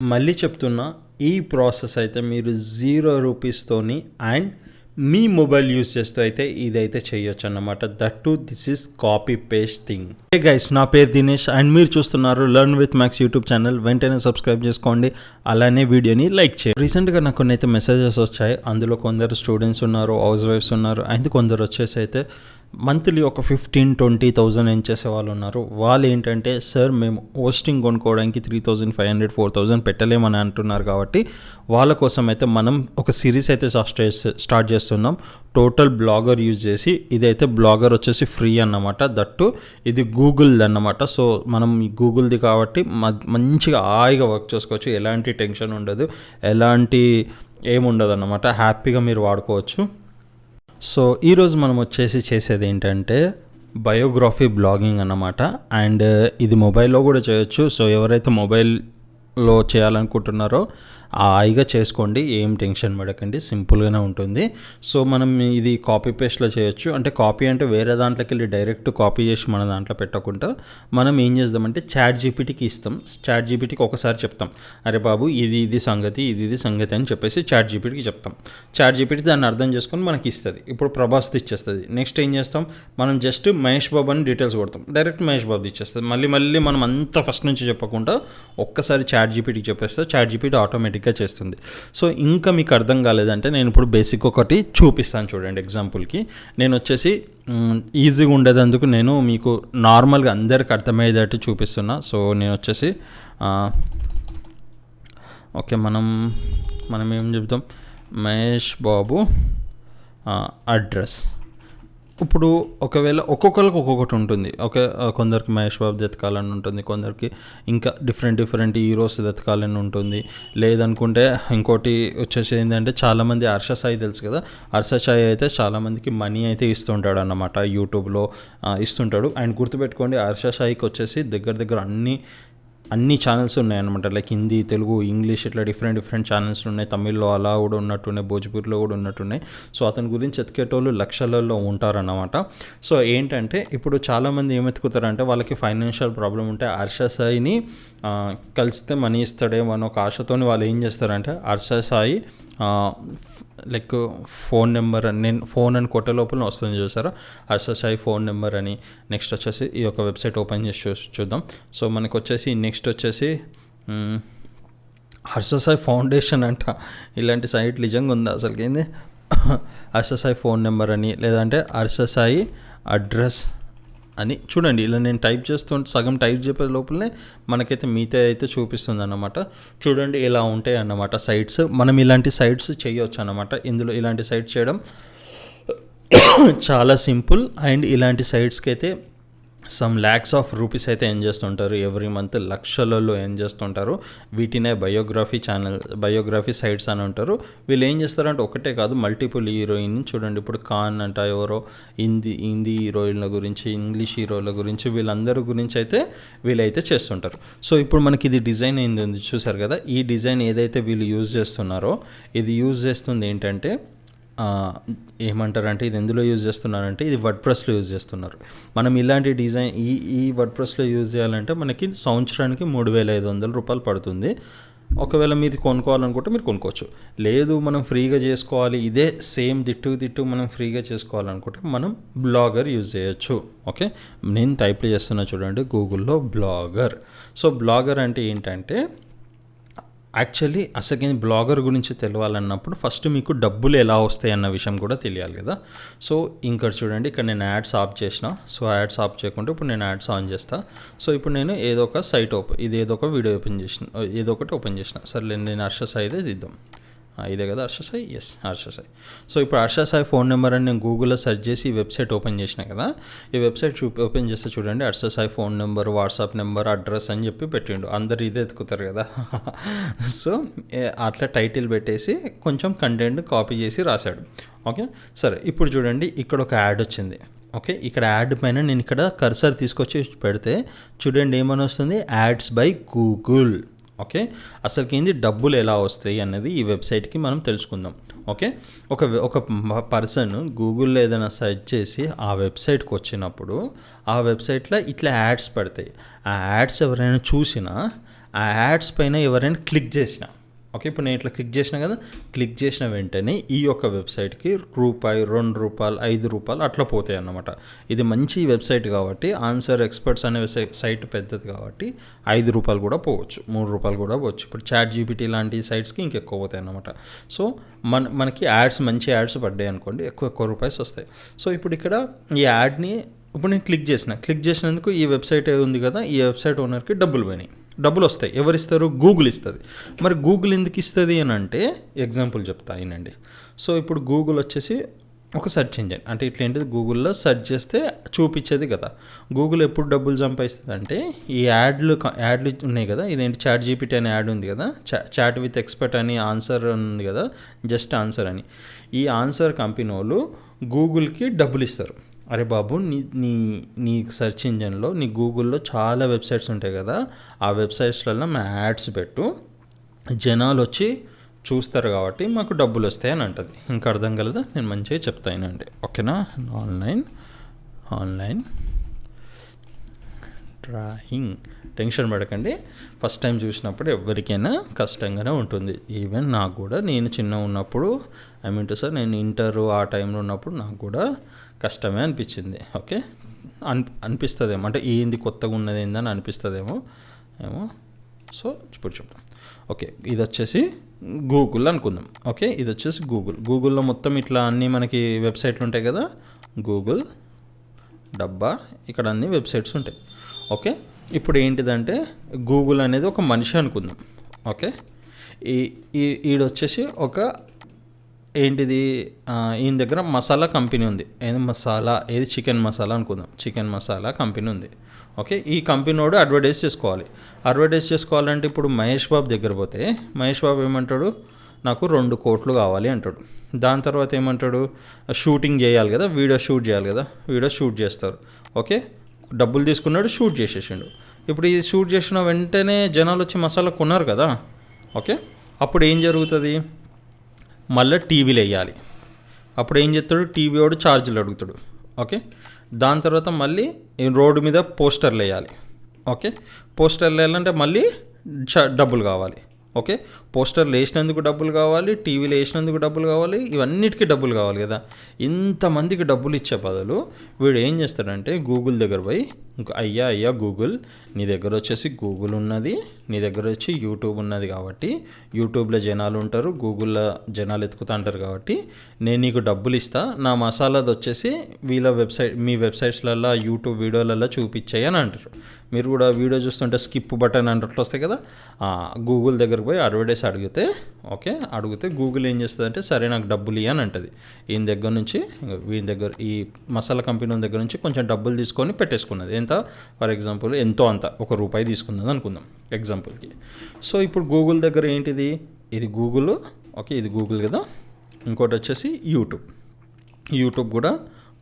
మళ్ళీ చెప్తున్నా, ఈ ప్రాసెస్ అయితే మీరు 0 రూపీస్‌తోని అండ్ మీ మొబైల్ యూజ్ చేస్తూ అయితే ఇదైతే చేయొచ్చు అన్నమాట. That to this is copy paste thing. Hey guys, నా పేరు దినేష్ అండ్ మీరు చూస్తున్నారు learn with Max YouTube channel. వెంటనే సబ్స్క్రైబ్ చేసుకోండి, అలానే వీడియోని లైక్ చేయండి. రీసెంట్గా నాకు కొన్ని అయితే మెసేజెస్ వచ్చాయి. అందులో కొందరు స్టూడెంట్స్ ఉన్నారు, హౌస్ వైఫ్స్ ఉన్నారు, అండ్ కొందరు వచ్చేసి అయితే మంత్లీ ఒక 15,000-20,000 ఏం చేసే వాళ్ళు ఉన్నారు. వాళ్ళు ఏంటంటే, సార్ మేము హోస్టింగ్ కొనుక్కోవడానికి 3,500 4,000 పెట్టలేమని అంటున్నారు. కాబట్టి వాళ్ళ కోసం అయితే మనం ఒక సిరీస్ అయితే స్టార్ట్ చేస్తున్నాం. టోటల్ బ్లాగర్ యూజ్ చేసి. ఇదైతే బ్లాగర్ వచ్చేసి ఫ్రీ అన్నమాట. దట్టు ఇది గూగుల్ది అన్నమాట. సో మనం గూగుల్ది కాబట్టి మంచిగా హాయిగా వర్క్ చేసుకోవచ్చు. ఎలాంటి టెన్షన్ ఉండదు, ఎలాంటి ఏముండదు అన్నమాట. హ్యాపీగా మీరు వాడుకోవచ్చు. సో ఈరోజు మనం వచ్చేసి చేసేది ఏంటంటే బయోగ్రఫీ బ్లాగింగ్ అన్నమాట. అండ్ ఇది మొబైల్లో కూడా చేయొచ్చు. సో ఎవరైతే మొబైల్లో చేయాలనుకుంటున్నారో హాయిగా చేసుకోండి, ఏం టెన్షన్ పడకండి, సింపుల్గానే ఉంటుంది. సో మనం ఇది కాపీ పేస్ట్లో చేయొచ్చు. అంటే కాపీ అంటే వేరే దాంట్లోకి వెళ్ళి డైరెక్ట్ కాపీ చేసి మన దాంట్లో పెట్టకుండా మనం ఏం చేద్దామంటే చాట్ జీపీటీకి ఇస్తాం. చాట్ జీపీటీకి ఒకసారి చెప్తాం, అరే బాబు ఇది సంగతి, ఇది సంగతి అని చెప్పేసి చాట్ జీపీటీకి చెప్తాం. చాట్ జీపీటీ దాన్ని అర్థం చేసుకొని మనకి ఇస్తుంది. ఇప్పుడు ప్రభాస్ది ఇచ్చేస్తుంది. నెక్స్ట్ ఏం చేస్తాం, మనం జస్ట్ మహేష్ బాబు అని డీటెయిల్స్ కొడతాం, డైరెక్ట్ మహేష్ బాబుది ఇచ్చేస్తుంది. మళ్ళీ మనం అంతా ఫస్ట్ నుంచి చెప్పకుండా ఒక్కసారి చాట్ జీపీటీకి చెప్పేస్తే చాట్ జీపీటీ ఆటోమేటిక్గా చేస్తుంది. సో ఇంకా మీకు అర్థం కాలేదంటే నేను ఇప్పుడు బేసిక్ ఒకటి చూపిస్తాను చూడండి. ఎగ్జాంపుల్కి నేను వచ్చేసి ఈజీగా ఉండేందుకు నేను మీకు నార్మల్గా అందరికి అర్థమయ్యేటట్టు చూపిస్తున్నా. సో నేను వచ్చేసి ఓకే, మనం ఏం చెప్తాం, మహేష్ బాబు అడ్రస్. ఇప్పుడు ఒకవేళ ఒక్కొక్కరికి ఒక్కొక్కటి ఉంటుంది. కొందరికి మహేష్ బాబు ఎతకాలని ఉంటుంది, కొందరికి ఇంకా డిఫరెంట్ హీరోస్ ఎతకాలని ఉంటుంది. లేదనుకుంటే ఇంకోటి వచ్చేసి ఏంటంటే, చాలామంది హర్ష సాయి తెలుసు కదా, హర్ష సాయి అయితే చాలామందికి మనీ అయితే ఇస్తుంటాడు అన్నమాట, యూట్యూబ్లో ఇస్తుంటాడు. అండ్ గుర్తుపెట్టుకోండి, హర్ష సాయికి వచ్చేసి దగ్గర అన్ని ఛానల్స్ ఉన్నాయన్నమాట. లైక్ హిందీ, తెలుగు, ఇంగ్లీష్, ఇట్లా డిఫరెంట్ ఛానల్స్ ఉన్నాయి. తమిళ్లో అలా కూడా ఉన్నట్టున్నాయి, భోజ్పూర్లో కూడా ఉన్నట్టున్నాయి. సో అతని గురించి ఎతికేటోళ్ళు లక్షలలో ఉంటారన్నమాట. సో ఏంటంటే ఇప్పుడు చాలామంది ఏమెతుకుతారంటే, వాళ్ళకి ఫైనాన్షియల్ ప్రాబ్లం ఉంటే హర్ష సాయిని కలిస్తే మనీ ఇస్తాడేమో అని ఒక ఆశతోని వాళ్ళు ఏం చేస్తారంటే, Harsha Sai like phone number అని, నేను ఫోన్ అని కొట్టే లోపల వస్తుంది చూసారా, హర్ష సాయి ఫోన్ నెంబర్ అని. నెక్స్ట్ వచ్చేసి ఈ యొక్క వెబ్సైట్ ఓపెన్ చేసి చూద్దాం. సో మనకు వచ్చేసి నెక్స్ట్ వచ్చేసి హర్ష సాయి ఫౌండేషన్ అంట. ఇలాంటి సైట్ నిజంగా ఉందా అసలుకి? ఏంది హర్ష సాయి ఫోన్ నెంబర్ అని, లేదంటే హర్ష సాయి అడ్రస్ అని చూడండి. ఇలా నేను టైప్ చేస్తుంటే సగం టైప్ చెప్పే లోపలనే మనకైతే మిగతా అయితే చూపిస్తుంది అన్నమాట. చూడండి ఇలా ఉంటాయి అన్నమాట సైట్స్. మనం ఇలాంటి సైట్స్ చేయొచ్చు అన్నమాట. ఇందులో ఇలాంటి సైట్స్ చేయడం చాలా సింపుల్. అండ్ ఇలాంటి సైట్స్కి అయితే సమ్ ల్యాక్స్ ఆఫ్ రూపీస్ అయితే ఎర్న్ చేస్తుంటారు ఎవ్రీ మంత్, లక్షలలో ఎర్న్ చేస్తుంటారు. వీటినే బయోగ్రఫీ సైట్స్ అని ఉంటారు. వీళ్ళు ఏం చేస్తారంటే ఒకటే కాదు, మల్టిపుల్ హీరోయిన్ చూడండి. ఇప్పుడు ఖాన్ అంట, ఎవరో హిందీ హీరోయిన్ల గురించి, ఇంగ్లీష్ హీరోల గురించి, వీళ్ళందరి గురించి అయితే వీళ్ళైతే చేస్తుంటారు. సో ఇప్పుడు మనకి ఇది డిజైన్ అయింది చూసారు కదా. ఈ డిజైన్ ఏదైతే వీళ్ళు యూజ్ చేస్తున్నారో, ఇది యూజ్ చేస్తుంది ఏంటంటే ఏమంటారంటే, ఇది ఎందులో యూజ్ చేస్తున్నారంటే, ఇది వర్డ్ప్రెస్లో యూజ్ చేస్తున్నారు. మనం ఇలాంటి డిజైన్ ఈ వర్డ్ప్రెస్లో యూజ్ చేయాలంటే మనకి సంవత్సరానికి 3,500 రూపాయలు పడుతుంది. ఒకవేళ మీరు కొనుక్కోవాలనుకుంటే మీరు కొనుక్కోవచ్చు. లేదు మనం ఫ్రీగా చేసుకోవాలి, ఇదే సేమ్ దిట్టు మనం ఫ్రీగా చేసుకోవాలనుకుంటే మనం బ్లాగర్ యూజ్ చేయొచ్చు. ఓకే, నేను టైప్ చేస్తున్నా చూడండి గూగుల్లో బ్లాగర్. సో బ్లాగర్ అంటే ఏంటంటే, యాక్చువల్లీ అసలు బ్లాగర్ గురించి తెలియాలన్నప్పుడు ఫస్ట్ మీకు డబ్బులు ఎలా వస్తాయి అన్న విషయం కూడా తెలియాలి కదా. సో ఇంకా చూడండి, ఇక్కడ నేను యాడ్స్ ఆఫ్ చేసిన. సో యాడ్స్ ఆఫ్ చేయకుంటే ఇప్పుడు నేను యాడ్స్ ఆన్ చేస్తాను. సో ఇప్పుడు నేను ఏదో ఒక సైట్ ఏదో ఒక వీడియో ఏదో ఒకటి ఓపెన్ చేసిన. సరే నేను హర్ష సాయిదే దిద్దాం. ఇదే కదా హర్ష సాయి, ఎస్ హర్ష సాయి. సో ఇప్పుడు హర్ష సాయి ఫోన్ నెంబర్ అని నేను గూగుల్లో సెర్చ్ చేసి ఈ వెబ్సైట్ ఓపెన్ చేసిన కదా. ఈ వెబ్సైట్ ఓపెన్ చేస్తే చూడండి, Harsha Sai phone number, WhatsApp number, address అని చెప్పి పెట్టిండు. అందరు ఇదే ఎత్తుకుతారు కదా. సో అట్లా టైటిల్ పెట్టేసి కొంచెం కంటెంట్ కాపీ చేసి రాశాడు. ఓకే సరే, ఇప్పుడు చూడండి ఇక్కడ ఒక యాడ్ వచ్చింది. ఓకే, ఇక్కడ యాడ్ పైన నేను ఇక్కడ కర్సర్ తీసుకొచ్చి పెడితే చూడండి ఏమని వస్తుంది, యాడ్స్ బై గూగుల్. ఓకే, అసలుకి ఏంది డబ్బులు ఎలా వస్తాయి అన్నది ఈ వెబ్సైట్కి మనం తెలుసుకుందాం. ఓకే, ఒక పర్సన్ గూగుల్లో ఏదైనా సెర్చ్ చేసి ఆ వెబ్సైట్కి వచ్చినప్పుడు ఆ వెబ్సైట్లో ఇట్లా యాడ్స్ పడతాయి. ఆ యాడ్స్ ఎవరైనా చూసినా ఆ యాడ్స్ పైన ఎవరైనా క్లిక్ చేసిన, ఓకే, ఇప్పుడు నేను ఇట్లా క్లిక్ చేసిన కదా, క్లిక్ చేసిన వెంటనే ఈ యొక్క వెబ్సైట్కి రూపాయి, ₹2, ₹5 అట్లా పోతాయి అన్నమాట. ఇది మంచి వెబ్సైట్ కాబట్టి, ఆన్సర్ ఎక్స్పర్ట్స్ అనే సైట్ పెద్దది కాబట్టి ₹5 కూడా పోవచ్చు, ₹3 కూడా పోవచ్చు. ఇప్పుడు చాట్ జీపీటీ లాంటి సైట్స్కి ఇంకెక్కువ పోతాయి అన్నమాట. సో మనకి యాడ్స్, మంచి యాడ్స్ పడ్డాయి అనుకోండి, ఎక్కువ రూపాయస్ వస్తాయి. సో ఇప్పుడు ఇక్కడ ఈ యాడ్ని ఇప్పుడు నేను క్లిక్ చేసినందుకు ఈ వెబ్సైట్ ఉంది కదా, ఈ వెబ్సైట్ ఓనర్కి డబ్బులు వస్తాయి. ఎవరు ఇస్తారు? గూగుల్ ఇస్తుంది. మరి గూగుల్ ఎందుకు ఇస్తుంది అని అంటే ఎగ్జాంపుల్ చెప్తా అయినండి. సో ఇప్పుడు గూగుల్ వచ్చేసి ఒక సెర్చ్ ఇంజిన్, అంటే ఇట్లేంటిది గూగుల్లో సెర్చ్ చేస్తే చూపించేది కదా. గూగుల్ ఎప్పుడు డబ్బులు సంపాదిస్తుంది అంటే ఈ యాడ్లు ఉన్నాయి కదా, ఇదేంటి చాట్ జీపీటీ అనే యాడ్ ఉంది కదా, చాట్ విత్ ఎక్స్పర్ట్ అని ఆన్సర్ ఉంది కదా, జస్ట్ ఆన్సర్ అని, ఈ ఆన్సర్ కంపెనీ వాళ్ళు గూగుల్కి డబ్బులు ఇస్తారు. అరే బాబు, నీ సెర్చ్ ఇంజన్లో, నీ గూగుల్లో చాలా వెబ్సైట్స్ ఉంటాయి కదా, ఆ వెబ్సైట్స్లలో మా యాడ్స్ పెట్టు, జనాలు వచ్చి చూస్తారు కాబట్టి మాకు డబ్బులు వస్తాయి అని అంటుంది. ఇంకా అర్థం కలదా? నేను మంచిగా చెప్తానండి, ఓకేనా? ఆన్లైన్ డ్రాయింగ్, టెన్షన్ పడకండి. ఫస్ట్ టైం చూసినప్పుడు ఎవరికైనా కష్టంగానే ఉంటుంది. ఈవెన్ నాకు కూడా, నేను చిన్న ఉన్నప్పుడు, నేను ఇంటర్ ఆ టైంలో ఉన్నప్పుడు నాకు కూడా కష్టమే అనిపించింది. ఓకే, అనిపిస్తుందేమో, అంటే ఏంది కొత్తగా ఉన్నది ఏందని అనిపిస్తుందేమో. సో ఇప్పుడు చూద్దాం. ఓకే, ఇది వచ్చేసి గూగుల్ అనుకుందాం. ఓకే, ఇది వచ్చేసి గూగుల్లో మొత్తం ఇట్లా అన్నీ మనకి వెబ్సైట్లు ఉంటాయి కదా, గూగుల్ డబ్బా, ఇక్కడ అన్ని వెబ్సైట్స్ ఉంటాయి. ఓకే, ఇప్పుడు ఏంటిదంటే గూగుల్ అనేది ఒక మనిషి అనుకుందాం. ఓకే, ఈడొచ్చేసి ఒక ఏంటిది, ఈయన దగ్గర మసాలా కంపెనీ ఉంది. ఏది చికెన్ మసాలా అనుకుందాం, చికెన్ మసాలా కంపెనీ ఉంది. ఓకే, ఈ కంపెనీ వాడు అడ్వర్టైజ్ చేసుకోవాలంటే ఇప్పుడు మహేష్ బాబు దగ్గర పోతే మహేష్ బాబు ఏమంటాడు, నాకు 2 కోట్లు కావాలి అంటాడు. దాని తర్వాత ఏమంటాడు, షూటింగ్ చేయాలి కదా, వీడియో షూట్ చేస్తారు. ఓకే, డబ్బులు తీసుకున్నాడు, షూట్ చేసేసిండు. ఇప్పుడు ఇది షూట్ చేసిన వెంటనే జనాలు వచ్చి మసాలా కొన్నారు కదా. ఓకే, అప్పుడు ఏం జరుగుతుంది, మళ్ళీ టీవీలు వేయాలి. అప్పుడు ఏం చేస్తాడు, టీవీ వాడు ఛార్జీలు అడుగుతాడు. ఓకే, దాని తర్వాత మళ్ళీ రోడ్డు మీద పోస్టర్లు వేయాలి. ఓకే, పోస్టర్లు వేయాలంటే మళ్ళీ డబ్బులు కావాలి. ఓకే, పోస్టర్లు వేసినందుకు డబ్బులు కావాలి, టీవీలో వేసినందుకు డబ్బులు కావాలి, ఇవన్నిటికీ డబ్బులు కావాలి కదా. ఇంతమందికి డబ్బులు ఇచ్చే బదులు వీడు ఏం చేస్తాడంటే గూగుల్ దగ్గర పోయి, అయ్యా గూగుల్, నీ దగ్గర వచ్చేసి గూగుల్ ఉన్నది, నీ దగ్గర వచ్చి యూట్యూబ్ ఉన్నది కాబట్టి, యూట్యూబ్లో జనాలు ఉంటారు, గూగుల్లో జనాలు ఎత్తుకుతా అంటారు కాబట్టి నేను నీకు డబ్బులు ఇస్తా, నా మసాలాది వచ్చేసి మీ వెబ్సైట్స్లలో, యూట్యూబ్ వీడియోలలో చూపించాయి అని అంటారు. మీరు కూడా వీడియో చూస్తుంటే స్కిప్ బటన్ అన్నట్లు వస్తాయి కదా, గూగుల్ దగ్గరకు పోయి అడ్వర్టైజ్ అడిగితే గూగుల్ ఏం చేస్తుంది, సరే నాకు డబ్బులు ఇవ్వని అంటుంది. వీని దగ్గర ఈ మసాలా కంపెనీ దగ్గర నుంచి కొంచెం డబ్బులు తీసుకొని పెట్టేసుకున్నది. ఎంత, ఫర్ ఎగ్జాంపుల్ ఎంతో అంత ₹1 తీసుకున్నది అనుకుందాం ఎగ్జాంపుల్కి. సో ఇప్పుడు గూగుల్ దగ్గర ఏంటిది, ఇది గూగుల్. ఓకే, ఇది గూగుల్ కదా. ఇంకోటి వచ్చేసి యూట్యూబ్ కూడా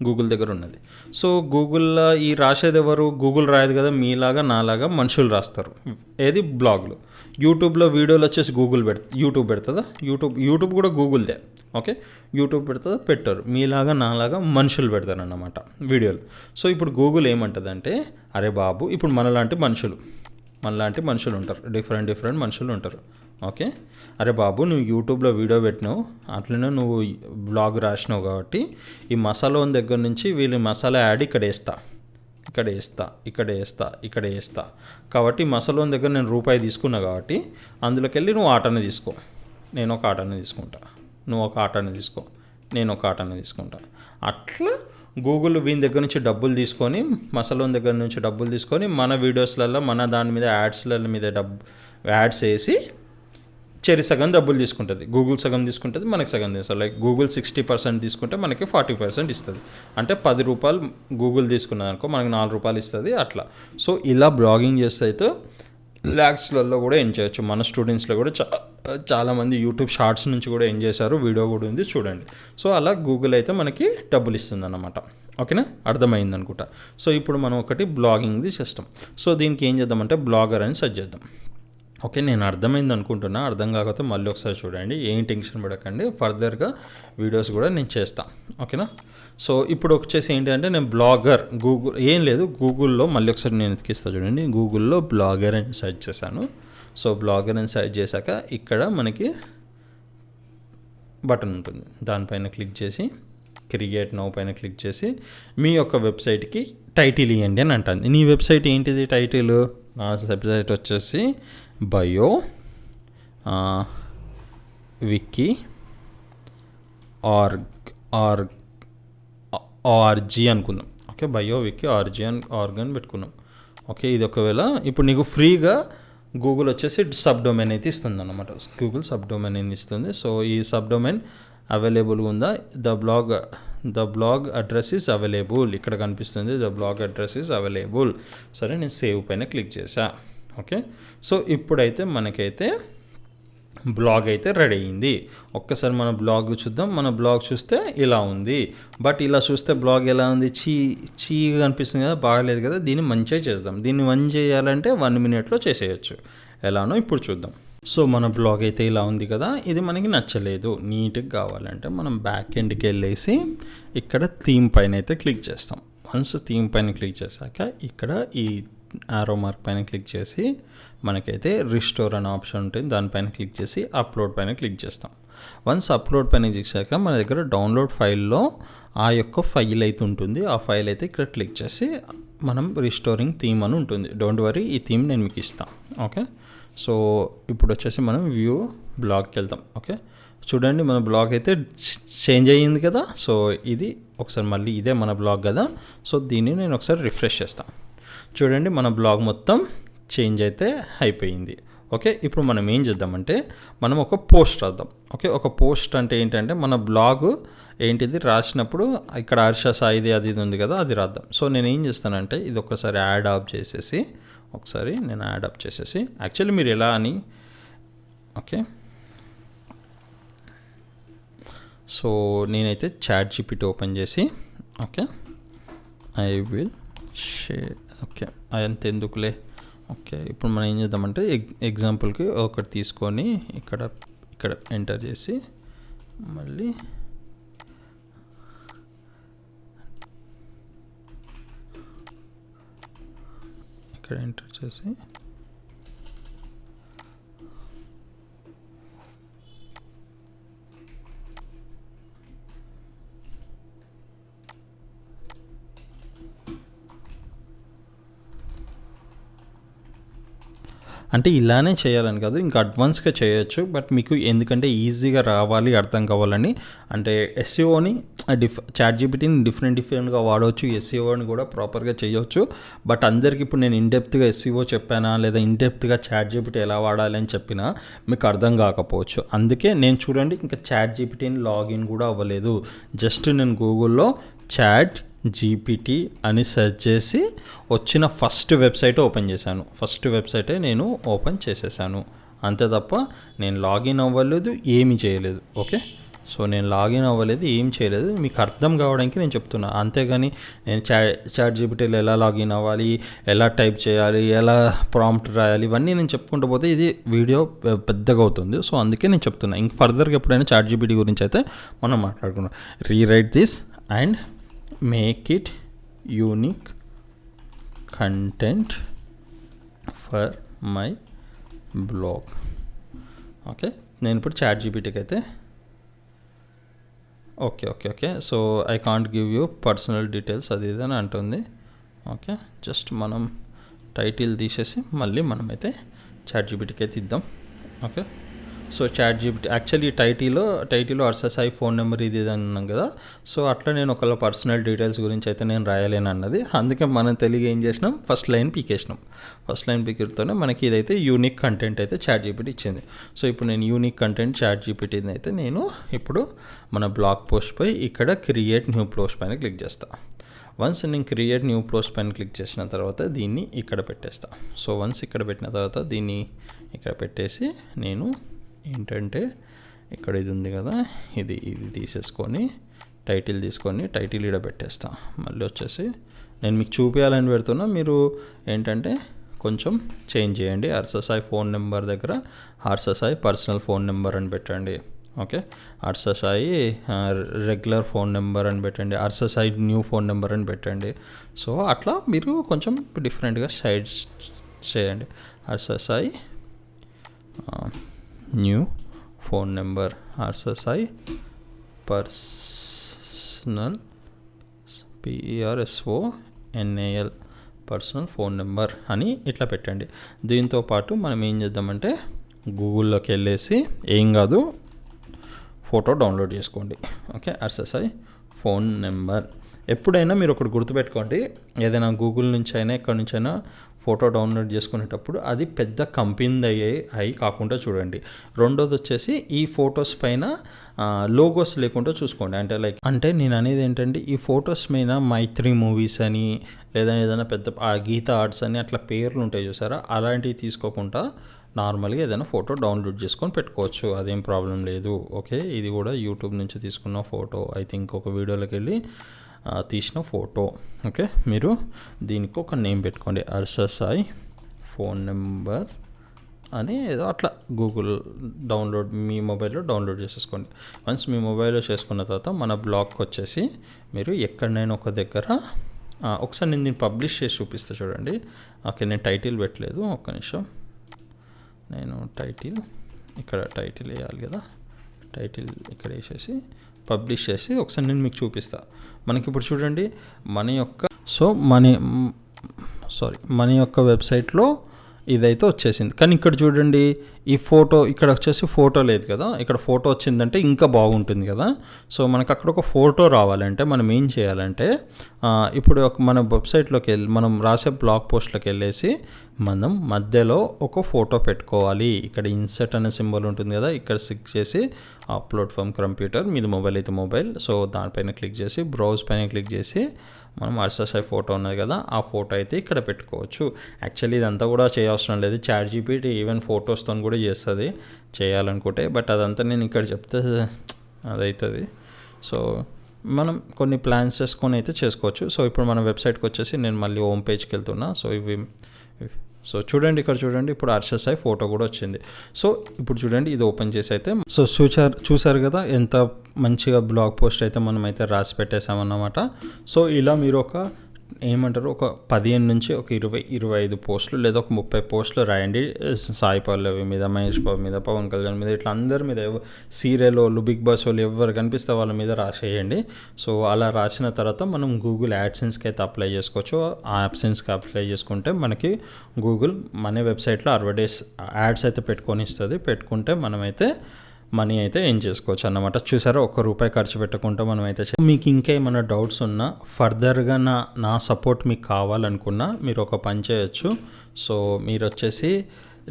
గూగుల్ దగ్గర ఉన్నది. సో గూగుల్లో ఈ రాసేది ఎవరు, గూగుల్ రాయదు కదా, మీలాగా నాలాగా మనుషులు రాస్తారు. ఏది, బ్లాగ్లు. యూట్యూబ్లో వీడియోలు వచ్చేసి యూట్యూబ్ పెడుతుందా, యూట్యూబ్ కూడా గూగుల్దే. ఓకే, యూట్యూబ్ పెడుతుందా, పెట్టరు, మీలాగా నాలాగా మనుషులు పెడతారు అన్నమాట వీడియోలు. సో ఇప్పుడు గూగుల్ ఏమంటుందంటే, అరే బాబు, ఇప్పుడు మనలాంటి మనుషులు ఉంటారు, డిఫరెంట్ మనుషులు ఉంటారు. ఓకే, అరే బాబు, నువ్వు యూట్యూబ్లో వీడియో పెట్టినావు, అట్లనే నువ్వు బ్లాగ్ రాసినావు కాబట్టి ఈ మసాలా దగ్గర నుంచి వీళ్ళు మసాలా యాడ్ ఇక్కడ వేస్తా కాబట్టి మసాలా దగ్గర నేను ₹1 తీసుకున్నా కాబట్టి అందులోకి వెళ్ళి నువ్వు ఆటని తీసుకో, నేను ఒక ఆటని తీసుకుంటా, నువ్వు ఒక ఆటని తీసుకో, నేను ఒక ఆటని తీసుకుంటా. అట్లా గూగుల్ వీని దగ్గర నుంచి డబ్బులు తీసుకొని, మసాలా దగ్గర నుంచి డబ్బులు తీసుకొని, మన వీడియోస్లలో, మన దాని మీద యాడ్స్ల మీద యాడ్స్ వేసి సగం డబ్బులు తీసుకుంటుంది. గూగుల్ సగం తీసుకుంటుంది, మనకి సగం తీస్తుంది. లైక్ గూగుల్ 60% తీసుకుంటే మనకి 40% ఇస్తుంది. అంటే ₹10 గూగుల్ తీసుకున్నది అనుకో, మనకి ₹4 ఇస్తుంది అట్లా. సో ఇలా బ్లాగింగ్ చేస్తే అయితే ల్యాక్స్లలో కూడా ఏం చేయొచ్చు. మన స్టూడెంట్స్లో కూడా చాలామంది యూట్యూబ్ షార్ట్స్ నుంచి కూడా ఏం చేశారు, వీడియో కూడా ఉంది చూడండి. సో అలా గూగుల్ అయితే మనకి డబ్బులు ఇస్తుంది అన్నమాట. ఓకేనా, అర్థమైంది అనుకుంటా. సో ఇప్పుడు మనం ఒకటి బ్లాగింగ్ది చేస్తాం. సో దీనికి ఏం చేద్దామంటే బ్లాగర్ అని సెర్చ్ చేద్దాం. ఓకే, నేను అర్థమైంది అనుకుంటున్నా. అర్థం కాకపోతే మళ్ళీ ఒకసారి చూడండి, ఏం టెన్షన్ పడకండి, ఫర్దర్గా వీడియోస్ కూడా నేను చేస్తాను. ఓకేనా. సో ఇప్పుడు వచ్చేసి ఏంటంటే నేను బ్లాగర్, గూగుల్ ఏం లేదు, గూగుల్లో మళ్ళీ ఒకసారి నేను ఎతికిస్తాను చూడండి. గూగుల్లో బ్లాగర్ అని సెర్చ్ చేశాను. సో బ్లాగర్ అని సెర్చ్ చేశాక ఇక్కడ మనకి బటన్ ఉంటుంది, దానిపైన క్లిక్ చేసి క్రియేట్ నౌ పైన క్లిక్ చేసి మీ యొక్క వెబ్సైట్కి టైటిల్ ఇవ్వండి అని అంటుంది. నీ వెబ్సైట్ ఏంటిది టైటిల్? నా వెబ్సైట్ వచ్చేసి బయో వికీ ఆర్జీ అనుకుందాం. ఓకే, బయో వికీ ఆర్జీ అని పెట్టుకున్నాం. ఓకే, ఇది ఒకవేళ ఇప్పుడు నీకు ఫ్రీగా గూగుల్ వచ్చేసి సబ్ డొమైన్ అయితే ఇస్తుంది అన్నమాట. గూగుల్ సబ్ డొమైన్ అని ఇస్తుంది. సో ఈ సబ్ డొమైన్ అవైలబుల్గా ఉందా? The blog address is available, ఇక్కడ కనిపిస్తుంది the blog address is available. సరే, నేను సేవ్ పైన క్లిక్ చేశా. ఓకే, సో ఇప్పుడైతే మనకైతే బ్లాగ్ అయితే రెడీ అయింది. ఒక్కసారి మన బ్లాగ్ చూద్దాం. మన బ్లాగ్ చూస్తే ఇలా ఉంది. బట్ ఇలా చూస్తే బ్లాగ్ ఎలా ఉంది? చీగా కనిపిస్తుంది కదా, బాగలేదు కదా. దీన్ని మంచిగా చేద్దాం. దీన్ని మంచి చేయాలంటే 1 minute చేసేయచ్చు. ఎలానో ఇప్పుడు చూద్దాం. సో మన బ్లాగ్ అయితే ఇలా ఉంది కదా. ఇది మనకి నచ్చలేదు, నీట్గా కావాలంటే మనం బ్యాక్ ఎండ్కి వెళ్ళేసి ఇక్కడ థీమ్ పైన అయితే క్లిక్ చేస్తాం. వన్స్ థీమ్ పైన క్లిక్ చేశాక ఇక్కడ ఈ ఆరో మార్క్ పైన క్లిక్ చేసి మనకైతే రిస్టోర్ అనే ఆప్షన్ ఉంటుంది, దానిపైన క్లిక్ చేసి అప్లోడ్ పైన క్లిక్ చేస్తాం. వన్స్ అప్లోడ్ పైన చేశాక మన దగ్గర డౌన్లోడ్ ఫైల్లో ఆ యొక్క ఫైల్ అయితే ఉంటుంది. ఆ ఫైల్ అయితే ఇక్కడ క్లిక్ చేసి మనం రిస్టోరింగ్ థీమ్ అని ఉంటుంది. డోంట్ వరీ, ఈ థీమ్ నేను మీకు ఇస్తాను. ఓకే, సో ఇప్పుడు వచ్చేసి మనం వ్యూ బ్లాగ్కి వెళ్తాం. ఓకే, చూడండి మన బ్లాగ్ అయితే చేంజ్ అయ్యింది కదా. సో ఇది ఒకసారి మళ్ళీ ఇదే మన బ్లాగ్ కదా. సో దీన్ని నేను ఒకసారి రిఫ్రెష్ చేస్తాను. చూడండి మన బ్లాగ్ మొత్తం చేంజ్ అయితే అయిపోయింది. ఓకే, ఇప్పుడు మనం ఏం చేద్దామంటే మనం ఒక పోస్ట్ రాద్దాం. ఓకే, ఒక పోస్ట్ అంటే ఏంటంటే మన బ్లాగ్ ఏంటిది రాసినప్పుడు ఇక్కడ హర్ష సాయిది అది ఇది ఉంది కదా, అది రాద్దాం. సో నేను ఏం చేస్తానంటే ఇది ఒకసారి యాడ్ ఆఫ్ చేసేసి యాక్చువల్లీ మీరు ఎలా అని ఓకే, సో నేనైతే చాట్ జీపీటీ ఓపెన్ చేసి okay I will share. Okay, అంత ఎందుకులే. ఓకే, ఇప్పుడు మనం ఏం చేద్దామంటే ఎగ్జాంపుల్కి ఒకటి తీసుకొని ఇక్కడ ఎంటర్ చేసి మళ్ళీ ఇక్కడ ఎంటర్ చేసి అంటే ఇలానే చేయాలని కాదు, ఇంకా అడ్వాన్స్గా చేయొచ్చు. బట్ మీకు ఎందుకంటే ఈజీగా రావాలి, అర్థం కావాలని అంటే ఎస్ఈఓని చాట్ జీపీటీని డిఫరెంట్గా వాడవచ్చు, ఎస్ఈఓని కూడా ప్రాపర్గా చేయవచ్చు. బట్ అందరికి ఇప్పుడు నేను ఇన్డెప్త్గా ఎస్ఈఓ చెప్పానా లేదా ఇన్డెప్త్గా చాట్ జీపీటీ ఎలా వాడాలి అని చెప్పినా మీకు అర్థం కాకపోవచ్చు. అందుకే నేను చూడండి ఇంకా చాట్ జీపీటీని లాగిన్ కూడా అవ్వలేదు. జస్ట్ నేను గూగుల్లో చాట్ జీపీటీ అని సెర్చ్ చేసి వచ్చిన ఫస్ట్ వెబ్సైట్ ఓపెన్ చేశాను. ఫస్ట్ వెబ్సైటే నేను ఓపెన్ చేసేసాను, అంతే తప్ప నేను లాగిన్ అవ్వలేదు, ఏమీ చేయలేదు. ఓకే, సో నేను లాగిన్ అవ్వలేదు, ఏం చేయలేదు, మీకు అర్థం కావడానికి నేను చెప్తున్నా. అంతేగాని నేను చాట్ జీపీటీలో ఎలా లాగిన్ అవ్వాలి, ఎలా టైప్ చేయాలి, ఎలా ప్రాంప్ట్ రాయాలి, ఇవన్నీ నేను చెప్పుకుంటూ పోతే ఇది వీడియో పెద్దగా అవుతుంది. సో అందుకే నేను చెప్తున్నా. ఇంక ఫర్దర్గా ఎప్పుడైనా చాట్ జీపీటీ గురించి అయితే మనం మాట్లాడుకున్నాం. Rewrite this and make it unique content for my blog. Okay, నేను ఇప్పుడు చాట్ జీపీటీకి అయితే okay so I can't give you personal details అది ఇది అని అంటుంది. ఓకే, జస్ట్ మనం టైటిల్ తీసేసి మళ్ళీ మనమైతే చాట్ జీపీటీకి అయితే ఇద్దాం. Okay, so chat GPT actually టైటిల్లో హర్షసాయి ఫోన్ నెంబర్ ఇది అన్నాం కదా. సో అట్లా నేను ఒకళ్ళ పర్సనల్ డీటెయిల్స్ గురించి అయితే నేను రాయలేను అన్నది. అందుకే మనం తెలుగు ఏం చేసినాం, ఫస్ట్ లైన్ పీకేసినాం. ఫస్ట్ లైన్ పీకితోనే మనకి ఇదైతే యూనిక్ కంటెంట్ అయితే చాట్ జీపీటీ ఇచ్చింది. సో ఇప్పుడు నేను యూనిక్ కంటెంట్ చాట్ జీపీటీని అయితే నేను ఇప్పుడు మన బ్లాగ్ పోస్ట్ పై ఇక్కడ క్రియేట్ న్యూ పోస్ట్ పైన క్లిక్ చేస్తాను. వన్స్ నేను క్రియేట్ న్యూ పోస్ట్ పైన క్లిక్ చేసిన తర్వాత దీన్ని ఇక్కడ పెట్టేస్తా. సో వన్స్ ఇక్కడ పెట్టిన తర్వాత దీన్ని ఇక్కడ పెట్టేసి నేను ఏంటంటే ఇక్కడ ఇది ఉంది కదా, ఇది తీసేసుకొని టైటిల్ తీసుకొని టైటిల్ ఇక్కడ పెట్టేస్తా. మళ్ళీ వచ్చేసి నేను మీకు చూపించాలని పెడుతున్నా, మీరు ఏంటంటే కొంచెం చేంజ్ చేయండి. హర్షసాయి ఫోన్ నెంబర్ దగ్గర హర్షసాయి పర్సనల్ ఫోన్ నెంబర్ అని పెట్టండి. Okay, Harsha Sai regular phone number అని పెట్టండి, హర్షసాయి న్యూ ఫోన్ నెంబర్ అని పెట్టండి. సో అట్లా మీరు కొంచెం డిఫరెంట్గా సైడ్ చేయండి. Harsha Sai new phone number RSSI personal PERSONAL personal phone number అని ఇట్లా పెట్టండి. దీంతో పాటు మనం ఏం చేద్దామంటే గూగుల్లోకి వెళ్ళేసి ఏం కాదు ఫోటో డౌన్లోడ్ చేసుకోండి. Okay, RSSI phone number. ఎప్పుడైనా మీరు ఒకటి గుర్తుపెట్టుకోండి, ఏదైనా గూగుల్ నుంచి అయినా ఎక్కడి నుంచి అయినా ఫోటో డౌన్లోడ్ చేసుకునేటప్పుడు అది పెద్ద కంపెనీ అయి కాకుండా చూడండి. రెండోది వచ్చేసి ఈ ఫొటోస్ పైన లోగోస్ లేకుండా చూసుకోండి. అంటే నేను అనేది ఏంటంటే ఈ ఫొటోస్ మీద మైత్రి మూవీస్ అని లేదా ఏదైనా పెద్ద గీతా ఆర్ట్స్ అని అట్లా పేర్లు ఉంటాయి చూసారా, అలాంటివి తీసుకోకుండా నార్మల్గా ఏదైనా ఫోటో డౌన్లోడ్ చేసుకొని పెట్టుకోవచ్చు, అదేం ప్రాబ్లం లేదు. ఓకే, ఇది కూడా యూట్యూబ్ నుంచి తీసుకున్న ఫోటో, ఐ థింక్ ఒక వీడియోలోకి వెళ్ళి తీసిన ఫోటో. ఓకే, మీరు దీనికి ఒక నేమ్ పెట్టుకోండి, RSSI ఫోన్ నెంబర్ అని ఏదో అట్లా గూగుల్ డౌన్లోడ్ మీ మొబైల్లో డౌన్లోడ్ చేసేసుకోండి. వన్స్ మీ మొబైల్లో చేసుకున్న తర్వాత మన బ్లాగ్కి వచ్చేసి మీరు ఎక్కడైనా ఒక దగ్గర ఒకసారి నేను దీన్ని పబ్లిష్ చేసి చూపిస్తా చూడండి. ఓకే, నేను టైటిల్ పెట్టలేదు, ఒక్క నిమిషం. నేను ఇక్కడ టైటిల్ వేయాలి కదా, టైటిల్ ఇక్కడ వేసేసి పబ్లిష్ చేసి ఒకసారి నేను మీకు చూపిస్తా. మనకి ఇప్పుడు చూడండి మన యొక్క వెబ్సైట్లో ఇదైతే వచ్చేసింది. కానీ ఇక్కడ చూడండి ఈ ఫోటో ఇక్కడ వచ్చేసి ఫోటో లేదు కదా, ఇక్కడ ఫోటో వచ్చిందంటే ఇంకా బాగుంటుంది కదా. సో మనకు అక్కడ ఒక ఫోటో రావాలంటే మనం ఏం చేయాలంటే ఇప్పుడు మన వెబ్సైట్లోకి వెళ్ళి మనం రాసే బ్లాగ్ పోస్ట్లోకి వెళ్ళేసి మనం మధ్యలో ఒక ఫోటో పెట్టుకోవాలి. ఇక్కడ ఇన్సర్ట్ అనే సింబల్ ఉంటుంది కదా, ఇక్కడ క్లిక్ చేసి అప్లోడ్ ఫ్రమ్ కంప్యూటర్, మీది మొబైల్ అయితే మొబైల్, సో దానిపైన క్లిక్ చేసి బ్రౌజ్ పైన క్లిక్ చేసి మనం RSSI ఫోటో ఉన్నది కదా ఆ ఫోటో అయితే ఇక్కడ పెట్టుకోవచ్చు. యాక్చువల్లీ ఇదంతా కూడా చేయవసరం లేదు, ChatGPT ఈవెన్ ఫొటోస్తో కూడా చేస్తుంది చేయాలనుకుంటే, బట్ అదంతా నేను ఇక్కడ చెప్తే అదవుతుంది. సో మనం కొన్ని ప్లాన్స్ చేసుకొని అయితే చేసుకోవచ్చు. సో ఇప్పుడు మన వెబ్సైట్కి వచ్చేసి నేను మళ్ళీ హోమ్ పేజ్కి వెళ్తున్నా. సో చూడండి, ఇక్కడ చూడండి ఇప్పుడు RSSI ఫోటో కూడా వచ్చింది. సో ఇప్పుడు చూడండి ఇది ఓపెన్ చేసి అయితే సో చూసారు కదా ఎంత మంచిగా బ్లాగ్ పోస్ట్ అయితే మనం అయితే రాసి పెట్టేసామన్నమాట. సో ఇలా మీరు ఒక 15 నుంచి ఒక 20-25 పోస్టులు లేదా ఒక 30 పోస్టులు రాయండి. సాయి పల్లవి మీద, మహేష్ బాబు మీద, పవన్ కళ్యాణ్ మీద, ఇట్లా అందరి మీద, సీరియల్ వాళ్ళు, బిగ్ బాస్ వాళ్ళు ఎవరు కనిపిస్తే వాళ్ళ మీద రాసేయండి. సో అలా రాసిన తర్వాత మనం గూగుల్ యాడ్సెన్స్కి అయితే అప్లై చేసుకోవచ్చు. ఆ యాడ్సెన్స్కి అప్లై చేసుకుంటే మనకి గూగుల్ మన వెబ్సైట్లో యాడ్స్ అయితే పెట్టుకొని ఇస్తుంది. పెట్టుకుంటే మనమైతే మనీ అయితే ఏం చేసుకోవచ్చు అన్నమాట. చూసారా, ₹1 ఖర్చు పెట్టకుండా మనం అయితే. మీకు ఇంకా ఏమైనా డౌట్స్ ఉన్నా ఫర్దర్గా నా సపోర్ట్ మీకు కావాలనుకున్నా మీరు ఒక పని చేయొచ్చు. సో మీరు వచ్చేసి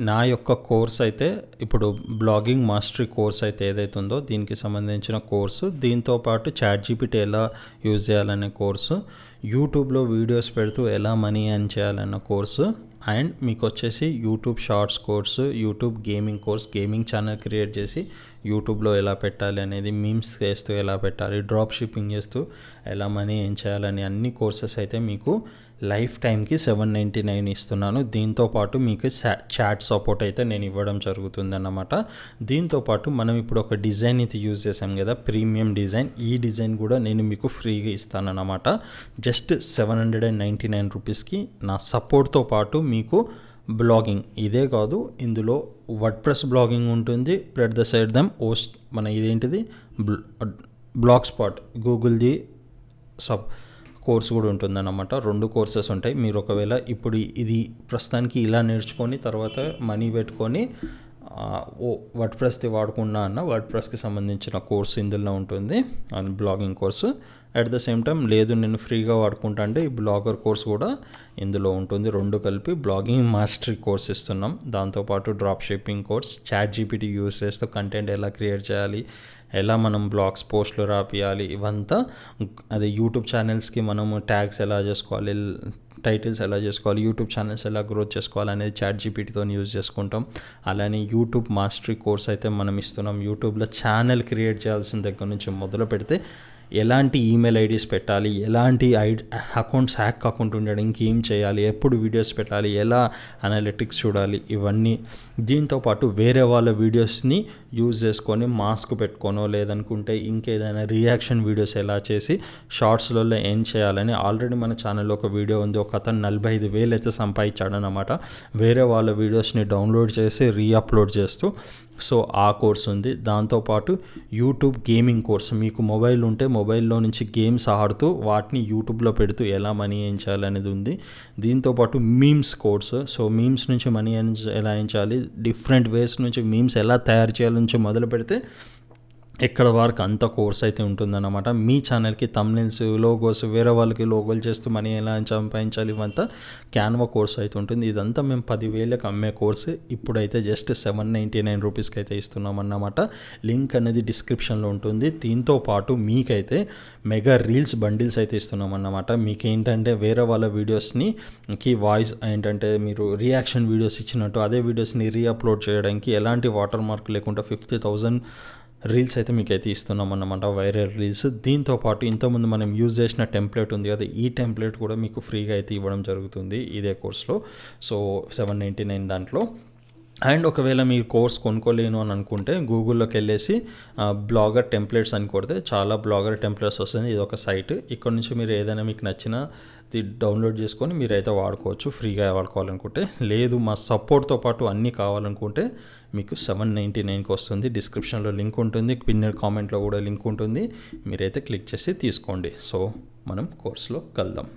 నా యొక్క కోర్స్ అయితే ఇప్పుడు బ్లాగింగ్ మాస్టరీ కోర్స్ అయితే ఏదైతే ఉందో దీనికి సంబంధించిన కోర్సు, దీంతోపాటు ChatGPT ఎలా యూజ్ చేయాలనే కోర్సు, యూట్యూబ్లో వీడియోస్ పెడుతూ ఎలా మనీ ఎర్న్ చేయాలన్న కోర్సు, అండ్ మీకు వచ్చేసి YouTube shorts course, YouTube gaming course, gaming channel create చేసి యూట్యూబ్లో ఎలా పెట్టాలి అనేది, మీమ్స్ చేస్తూ ఎలా పెట్టాలి, డ్రాప్ షిప్పింగ్ చేస్తూ ఎలా మనీ ఏం చేయాలని అన్ని కోర్సెస్ అయితే మీకు లైఫ్ టైంకి $799 ఇస్తున్నాను. దీంతోపాటు మీకు చాట్ సపోర్ట్ అయితే నేను ఇవ్వడం జరుగుతుందన్నమాట. దీంతోపాటు మనం ఇప్పుడు ఒక డిజైన్ అయితే యూజ్ చేసాం కదా, ప్రీమియం డిజైన్, ఈ డిజైన్ కూడా నేను మీకు ఫ్రీగా ఇస్తానన్నమాట. జస్ట్ $799కి నా సపోర్ట్తో పాటు మీకు బ్లాగింగ్ ఇదే కాదు, ఇందులో వర్డ్ప్రెస్ బ్లాగింగ్ ఉంటుంది, అట్ ద సైడ్ దమ్ హోస్ట్ మన ఇదేంటిది బ్లాగ్ స్పాట్ గూగుల్ది కోర్స్ కూడా ఉంటుందన్నమాట. 2 కోర్సెస్ ఉంటాయి. మీరు ఒకవేళ ఇప్పుడు ఇది ప్రస్తుతానికి ఇలా నేర్చుకొని తర్వాత మనీ పెట్టుకొని వర్డ్ప్రెస్ది వాడుకున్నా అన్న వర్డ్ప్రెస్కి సంబంధించిన కోర్సు ఇందులో ఉంటుంది, blogging course. At the same time లేదు నేను ఫ్రీగా వాడుకుంటా అంటే ఈ బ్లాగర్ కోర్స్ కూడా ఇందులో ఉంటుంది. 2 కలిపి బ్లాగింగ్ మాస్టరీ కోర్స్ ఇస్తున్నాం. దాంతోపాటు drop shipping course, ChatGPT use చేస్తూ కంటెంట్ ఎలా క్రియేట్ చేయాలి, ఎలా మనం బ్లాగ్స్ పోస్ట్లు రాపియాలి, ఇవంతా అదే యూట్యూబ్ ఛానల్స్కి మనము ట్యాగ్స్ ఎలా చేసుకోవాలి, టైటిల్స్ ఎలా చేసుకోవాలి, యూట్యూబ్ ఛానల్స్ ఎలా గ్రోత్ చేసుకోవాలి అనేది ChatGPTతో యూజ్ చేసుకుంటాం. అలానే యూట్యూబ్ మాస్టరీ కోర్స్ అయితే మనం ఇస్తున్నాం. యూట్యూబ్లో ఛానల్ క్రియేట్ చేయాల్సిన దగ్గర నుంచి మొదలు పెడితే ఎలాంటి ఈమెయిల్ ఐడీస్ పెట్టాలి, ఎలాంటి అకౌంట్స్ హ్యాక్ కాకుండా ఉండడం, ఇంకేం చేయాలి, ఎప్పుడు వీడియోస్ పెట్టాలి, ఎలా అనలిటిక్స్ చూడాలి, ఇవన్నీ. దీంతోపాటు వేరే వాళ్ళ వీడియోస్ని యూజ్ చేసుకొని మాస్క్ పెట్టుకోనో లేదనుకుంటే ఇంకేదైనా రియాక్షన్ వీడియోస్ ఎలా చేసి షార్ట్స్లలో ఏం చేయాలని ఆల్రెడీ మన ఛానల్లో ఒక వీడియో ఉంది. ఒక అతను 45,000 అయితే సంపాదించాడనమాట వేరే వాళ్ళ వీడియోస్ని డౌన్లోడ్ చేసి రీఅప్లోడ్ చేస్తూ. సో ఆ కోర్స్ ఉంది. దాంతోపాటు యూట్యూబ్ గేమింగ్ కోర్స్, మీకు మొబైల్ ఉంటే మొబైల్లో నుంచి గేమ్స్ ఆడుతూ వాటిని యూట్యూబ్లో పెడుతూ ఎలా మనీ ఏం చేయాలనేది ఉంది. దీంతోపాటు మీమ్స్ కోర్స్, సో మీమ్స్ నుంచి మనీ ఎలా ఏం చేయాలి, డిఫరెంట్ వేస్ నుంచి మీమ్స్ ఎలా తయారు చేయాలి నుంచి మొదలు పెడితే ఎక్కడ వరకు అంత కోర్స్ అయితే ఉంటుందన్నమాట. మీ ఛానల్కి తమ్నెయిల్స్, లోగోస్, వేరే వాళ్ళకి లోగోలు చేస్తూ మనీ ఎలా సంపాదించాలి, ఇవంతా క్యాన్వా కోర్స్ అయితే ఉంటుంది. ఇదంతా మేము 10,000కి అమ్మే కోర్సు ఇప్పుడైతే జస్ట్ 799 రూపీస్కి అయితే ఇస్తున్నాం అన్నమాట. లింక్ అనేది డిస్క్రిప్షన్లో ఉంటుంది. దీంతో పాటు మీకైతే మెగా రీల్స్ బండిల్స్ అయితే ఇస్తున్నాం అన్నమాట. మీకు ఏంటంటే వేరే వాళ్ళ వీడియోస్ని వాయిస్ ఏంటంటే మీరు రియాక్షన్ వీడియోస్ ఇచ్చినట్టు అదే వీడియోస్ని రీఅప్లోడ్ చేయడానికి ఎలాంటి వాటర్ మార్క్ లేకుండా 50,000 రీల్స్ అయితే మీకైతే ఇస్తున్నాం అన్నమాట, వైరల్ రీల్స్. దీంతోపాటు ఇంతకుముందు మనం యూజ్ చేసిన టెంప్లెట్ ఉంది కదా, ఈ టెంప్లెట్ కూడా మీకు ఫ్రీగా అయితే ఇవ్వడం జరుగుతుంది ఇదే కోర్స్లో. సో 799 దాంట్లో. అండ్ ఒకవేళ మీరు కోర్స్ కొనుక్కోలేను అని అనుకుంటే గూగుల్లోకి వెళ్ళేసి బ్లాగర్ టెంప్లెట్స్ అని కొడితే చాలా బ్లాగర్ టెంప్లెట్స్ వస్తుంది. ఇది ఒక సైట్. ఇక్కడ నుంచి మీరు ఏదైనా మీకు నచ్చిన డౌన్లోడ్ చేసుకొని మీరైతే వాడుకోవచ్చు ఫ్రీగా వాడుకోవాలనుకుంటే. లేదు మా సపోర్ట్తో పాటు అన్నీ కావాలనుకుంటే మీకు 799కి వస్తుంది. డిస్క్రిప్షన్లో లింక్ ఉంటుంది, పిన్నర్ కామెంట్లో కూడా లింక్ ఉంటుంది. మీరైతే క్లిక్ చేసి తీసుకోండి. సో మనం కోర్సులో కలుద్దాం.